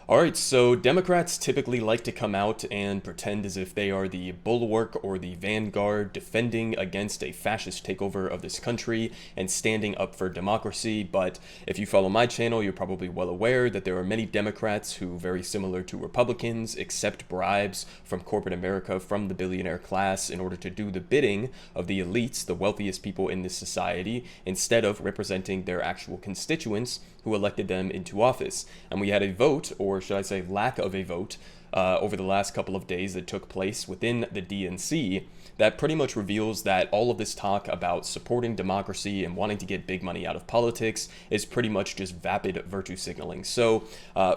All right, so Democrats typically like to come out and pretend as if they are the bulwark or the vanguard defending against a fascist takeover of this country and standing up for democracy. But if you follow my channel, you're probably well aware that there are many Democrats who, very similar to Republicans, accept bribes from corporate America, from the billionaire class, in order to do the bidding of the elites, the wealthiest people in this society, instead of representing their actual constituents who elected them into office. And we had a vote, or should I say lack of a vote, over the last couple of days that took place within the DNC that pretty much reveals that all of this talk about supporting democracy and wanting to get big money out of politics is pretty much just vapid virtue signaling. So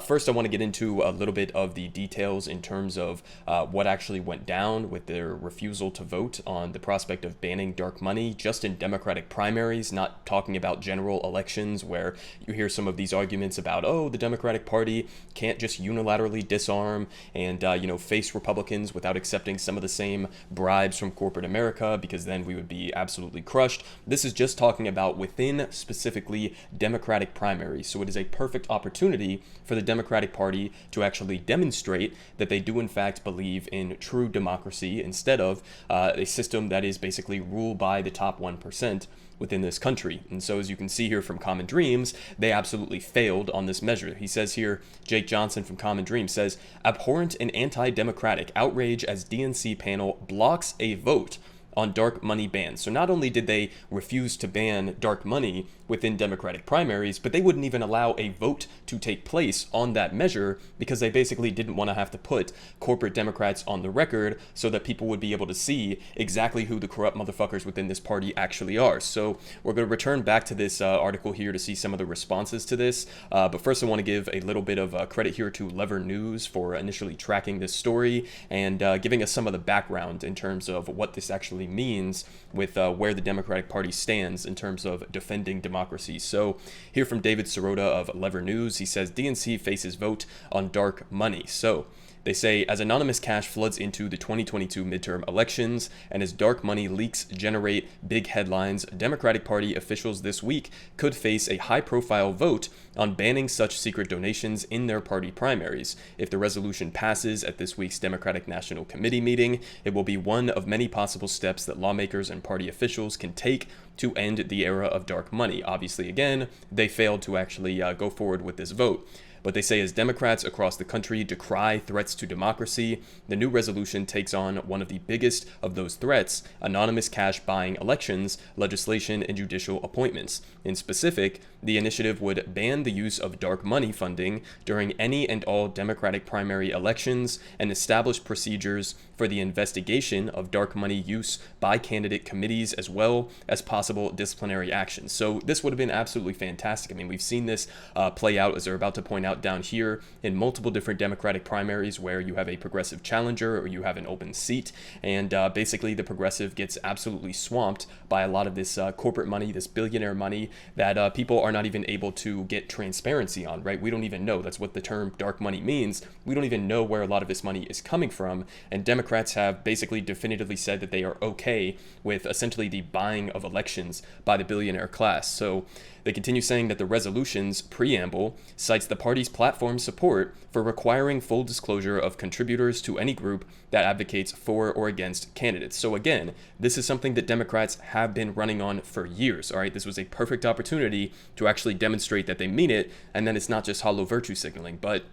first I want to get into a little bit of the details in terms of what actually went down with their refusal to vote on the prospect of banning dark money just in Democratic primaries, not talking about general elections where you hear some of these arguments about, oh, the Democratic Party can't just unilaterally disarm and face Republicans without accepting some of the same bribes from corporate America, because then we would be absolutely crushed. This is just talking about within specifically Democratic primaries. So it is a perfect opportunity for the Democratic Party to actually demonstrate that they do in fact believe in true democracy instead of a system that is basically ruled by the top 1% within this country. And so as you can see here from Common Dreams, they absolutely failed on this measure. He says here, Jake Johnson from Common Dreams says, abhorrent and anti-democratic outrage as DNC panel blocks a vote on dark money bans. So not only did they refuse to ban dark money within Democratic primaries, but they wouldn't even allow a vote to take place on that measure because they basically didn't want to have to put corporate Democrats on the record so that people would be able to see exactly who the corrupt motherfuckers within this party actually are. So we're going to return back to this article here to see some of the responses to this. But first I want to give a little bit of credit here to Lever News for initially tracking this story and giving us some of the background in terms of what this actually means with where the Democratic Party stands in terms of defending democracy. So here from David Sirota of Lever News, he says DNC faces vote on dark money. So they say, as anonymous cash floods into the 2022 midterm elections and as dark money leaks generate big headlines, Democratic Party officials this week could face a high-profile vote on banning such secret donations in their party primaries. If the resolution passes at this week's Democratic National Committee meeting, it will be one of many possible steps that lawmakers and party officials can take to end the era of dark money. Obviously, again, they failed to actually go forward with this vote. But they say as Democrats across the country decry threats to democracy, the new resolution takes on one of the biggest of those threats, anonymous cash buying elections, legislation, and judicial appointments. In specific, the initiative would ban the use of dark money funding during any and all Democratic primary elections and establish procedures for the investigation of dark money use by candidate committees as well as possible disciplinary actions. So this would have been absolutely fantastic. I mean, we've seen this play out, as they're about to point out down here, in multiple different Democratic primaries where you have a progressive challenger or you have an open seat, and basically the progressive gets absolutely swamped by a lot of this corporate money, this billionaire money that people are not even able to get transparency on, right? We don't even know. That's what the term dark money means. We don't even know where a lot of this money is coming from, and Democrats have basically definitively said that they are okay with essentially the buying of elections by the billionaire class. So they continue saying that the resolution's preamble cites the party's platform support for requiring full disclosure of contributors to any group that advocates for or against candidates. So again, this is something that Democrats have been running on for years, all right? This was a perfect opportunity to actually demonstrate that they mean it, and then it's not just hollow virtue signaling. But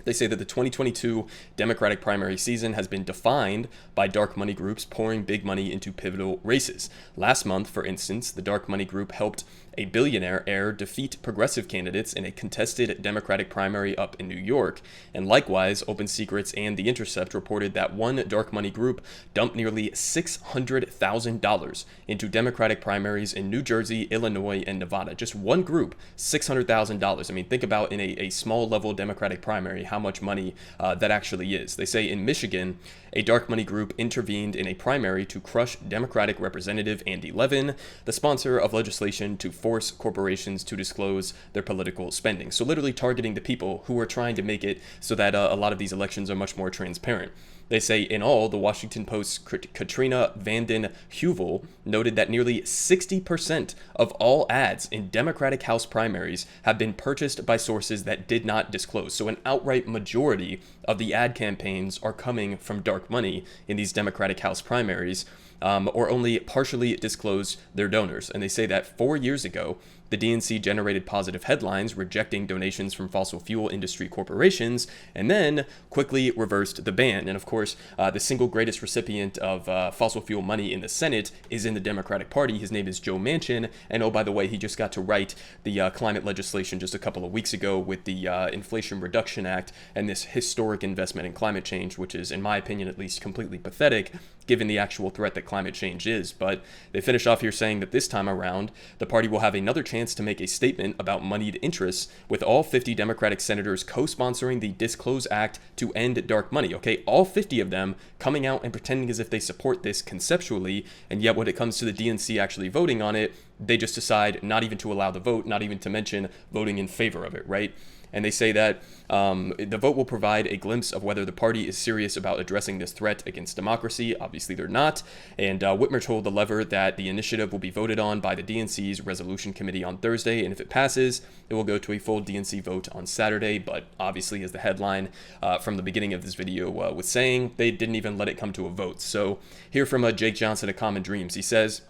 they say that the 2022 Democratic primary season has been defined by dark money groups pouring big money into pivotal races. Last month, for instance, the dark money group helped a billionaire heir defeat progressive candidates in a contested Democratic primary up in New York. And likewise, Open Secrets and The Intercept reported that one dark money group dumped nearly $600,000 into Democratic primaries in New Jersey, Illinois, and Nevada. Just one group, $600,000. I mean, think about in a small level Democratic primary how much money that actually is. They say in Michigan, a dark money group intervened in a primary to crush Democratic Representative Andy Levin, the sponsor of legislation to force corporations to disclose their political spending. So literally targeting the people who are trying to make it so that a lot of these elections are much more transparent. They say in all, the Washington Post's Katrina Vanden Heuvel noted that nearly 60% of all ads in Democratic House primaries have been purchased by sources that did not disclose. So an outright majority of the ad campaigns are coming from dark money in these Democratic House primaries, or only partially disclose their donors. And they say that 4 years ago, the DNC generated positive headlines rejecting donations from fossil fuel industry corporations, and then quickly reversed the ban. And of course, the single greatest recipient of fossil fuel money in the Senate is in the Democratic Party. His name is Joe Manchin. And oh, by the way, he just got to write the climate legislation just a couple of weeks ago with the Inflation Reduction Act and this historic investment in climate change, which is, in my opinion at least, completely pathetic given the actual threat that climate change is. But they finish off here saying that this time around, the party will have another chance to make a statement about moneyed interests, with all 50 Democratic senators co-sponsoring the Disclose Act to end dark money. Okay, all 50 of them coming out and pretending as if they support this conceptually, and yet when it comes to the DNC actually voting on it, they just decide not even to allow the vote, not even to mention voting in favor of it, right? And they say that the vote will provide a glimpse of whether the party is serious about addressing this threat against democracy. Obviously, they're not. And Whitmer told The Lever that the initiative will be voted on by the DNC's resolution committee on Thursday. And if it passes, it will go to a full DNC vote on Saturday. But obviously, as the headline from the beginning of this video was saying, they didn't even let it come to a vote. So here from Jake Johnson at Common Dreams, he says,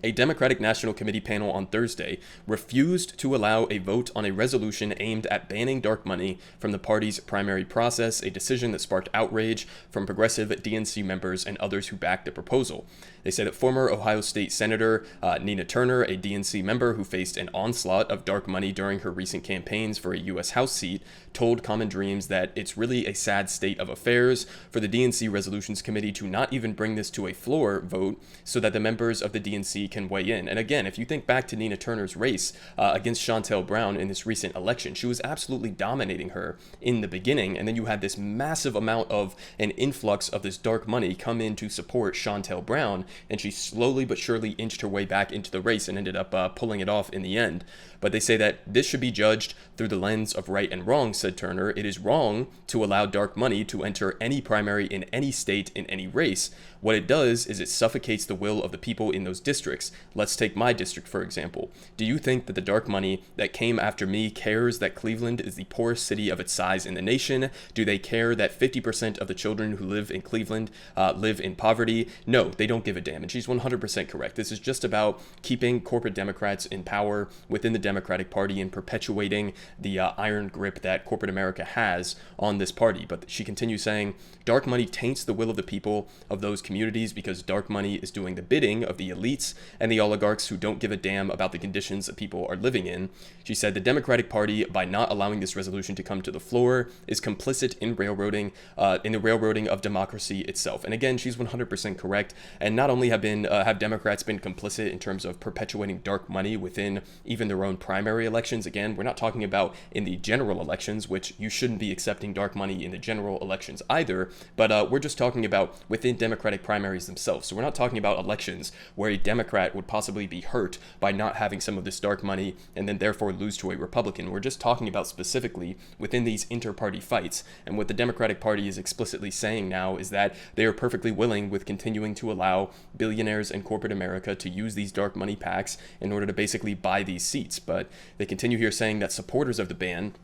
a Democratic National Committee panel on Thursday refused to allow a vote on a resolution aimed at banning dark money from the party's primary process, a decision that sparked outrage from progressive DNC members and others who backed the proposal. They say that former Ohio State Senator Nina Turner, a DNC member who faced an onslaught of dark money during her recent campaigns for a U.S. House seat, told Common Dreams that it's really a sad state of affairs for the DNC Resolutions Committee to not even bring this to a floor vote so that the members of the DNC can weigh in. And again, if you think back to Nina Turner's race against Shontel Brown in this recent election, she was absolutely dominating her in the beginning, and then you had this massive amount of an influx of this dark money come in to support Shontel Brown, and she slowly but surely inched her way back into the race and ended up pulling it off in the end. But they say that this should be judged through the lens of right and wrong, said Turner. It is wrong to allow dark money to enter any primary in any state in any race. What it does is it suffocates the will of the people in those districts. Let's take my district, for example. Do you think that the dark money that came after me cares that Cleveland is the poorest city of its size in the nation? Do they care that 50% of the children who live in Cleveland live in poverty? No, they don't give a damn. And she's 100% correct. This is just about keeping corporate Democrats in power within the Democratic Party and perpetuating the iron grip that corporate America has on this party. But she continues saying, dark money taints the will of the people of those communities because dark money is doing the bidding of the elites and the oligarchs who don't give a damn about the conditions that people are living in. She said the Democratic Party, by not allowing this resolution to come to the floor, is complicit in the railroading of democracy itself. And again, she's 100% correct. And not only have Democrats been complicit in terms of perpetuating dark money within even their own primary elections. Again, we're not talking about in the general elections, which you shouldn't be accepting dark money in the general elections either, but we're just talking about within Democratic primaries themselves. So we're not talking about elections where a Democrat would possibly be hurt by not having some of this dark money and then therefore lose to a Republican. We're just talking about specifically within these inter-party fights. And what the Democratic Party is explicitly saying now is that they are perfectly willing with continuing to allow billionaires and corporate America to use these dark money PACs in order to basically buy these seats. But they continue here saying that supporters of the ban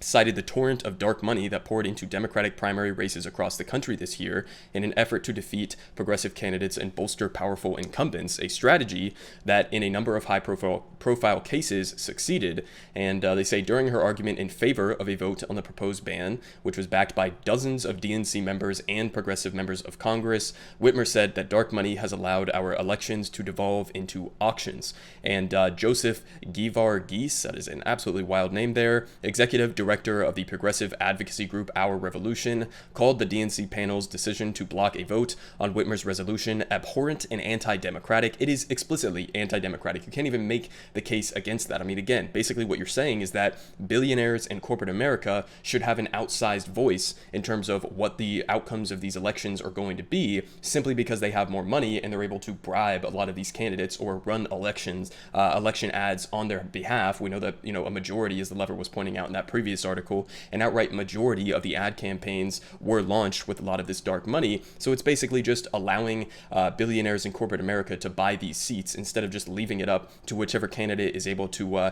cited the torrent of dark money that poured into Democratic primary races across the country this year in an effort to defeat progressive candidates and bolster powerful incumbents, a strategy that in a number of high-profile cases succeeded. And they say during her argument in favor of a vote on the proposed ban, which was backed by dozens of DNC members and progressive members of Congress, Whitmer said that dark money has allowed our elections to devolve into auctions. And Joseph Givar-Geese, that is an absolutely wild name there, executive director of the progressive advocacy group Our Revolution, called the DNC panel's decision to block a vote on Whitmer's resolution abhorrent and anti-democratic. It is explicitly anti-democratic. You can't even make the case against that. I mean, again, basically what you're saying is that billionaires and corporate America should have an outsized voice in terms of what the outcomes of these elections are going to be, simply because they have more money and they're able to bribe a lot of these candidates or run election ads on their behalf. We know that, a majority, as the Lever was pointing out in that previous this article, an outright majority of the ad campaigns were launched with a lot of this dark money. So it's basically just allowing billionaires in corporate America to buy these seats instead of just leaving it up to whichever candidate is able to,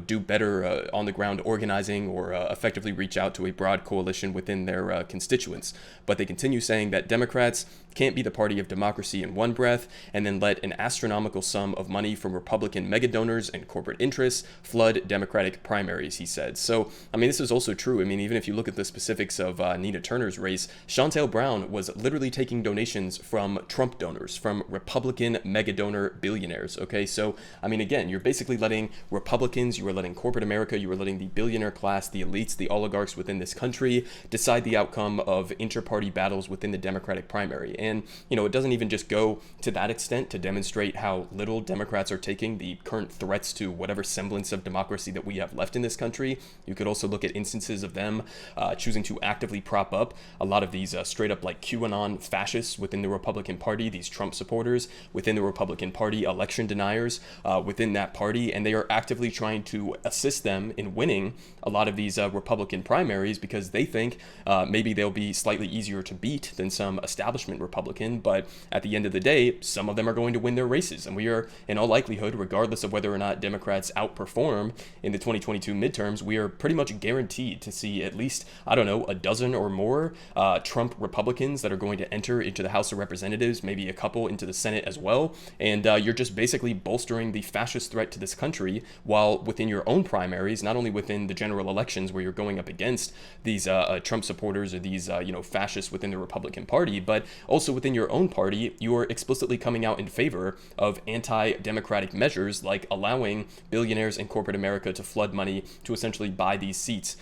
do better on the ground organizing or effectively reach out to a broad coalition within their constituents. But they continue saying that Democrats can't be the party of democracy in one breath and then let an astronomical sum of money from Republican mega donors and corporate interests flood Democratic primaries, he said. So, I mean, this is also true. I mean, even if you look at the specifics of Nina Turner's race, Shontel Brown was literally taking donations from Trump donors, from Republican mega donor billionaires. Okay, so, I mean, again, you're basically letting Republicans, you are letting corporate America, you are letting the billionaire class, the elites, the oligarchs within this country decide the outcome of inter-party battles within the Democratic primary. And, it doesn't even just go to that extent to demonstrate how little Democrats are taking the current threats to whatever semblance of democracy that we have left in this country. You could also look at instances of them choosing to actively prop up a lot of these straight up like QAnon fascists within the Republican Party, these Trump supporters within the Republican Party, election deniers within that party, and they are actively trying to assist them in winning a lot of these Republican primaries because they think maybe they'll be slightly easier to beat than some establishment Republican, but at the end of the day, some of them are going to win their races, and we are, in all likelihood, regardless of whether or not Democrats outperform in the 2022 midterms, we are pretty much guaranteed to see at least, I don't know, a dozen or more Trump Republicans that are going to enter into the House of Representatives, maybe a couple into the Senate as well, and you're just basically bolstering the fascist threat to this country while within your own primaries, not only within the general elections where you're going up against these Trump supporters or these, fascists within the Republican Party, but also within your own party, you are explicitly coming out in favor of anti-democratic measures like allowing billionaires in corporate America to flood money to essentially buy these seats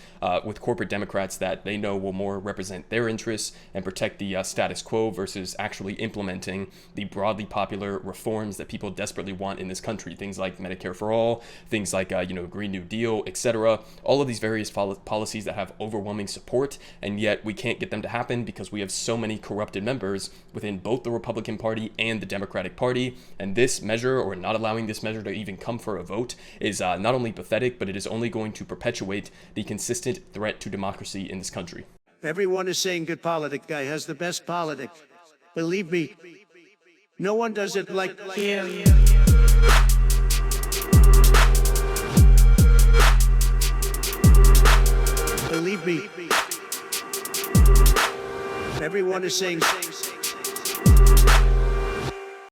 with corporate Democrats that they know will more represent their interests and protect the status quo versus actually implementing the broadly popular reforms that people desperately want in this country. Things like Medicare for all, things like, Green New Deal, etc. All of these various policies that have overwhelming support, and yet we can't get them to happen because we have so many corrupted members within both the Republican Party and the Democratic Party. And this measure, or not allowing this measure to even come for a vote, is not only pathetic, but it is only going to perpetuate the consistent threat to democracy in this country. Everyone is saying good politic guy has the best politics. Believe me, no one does it like him. Believe me, everyone is saying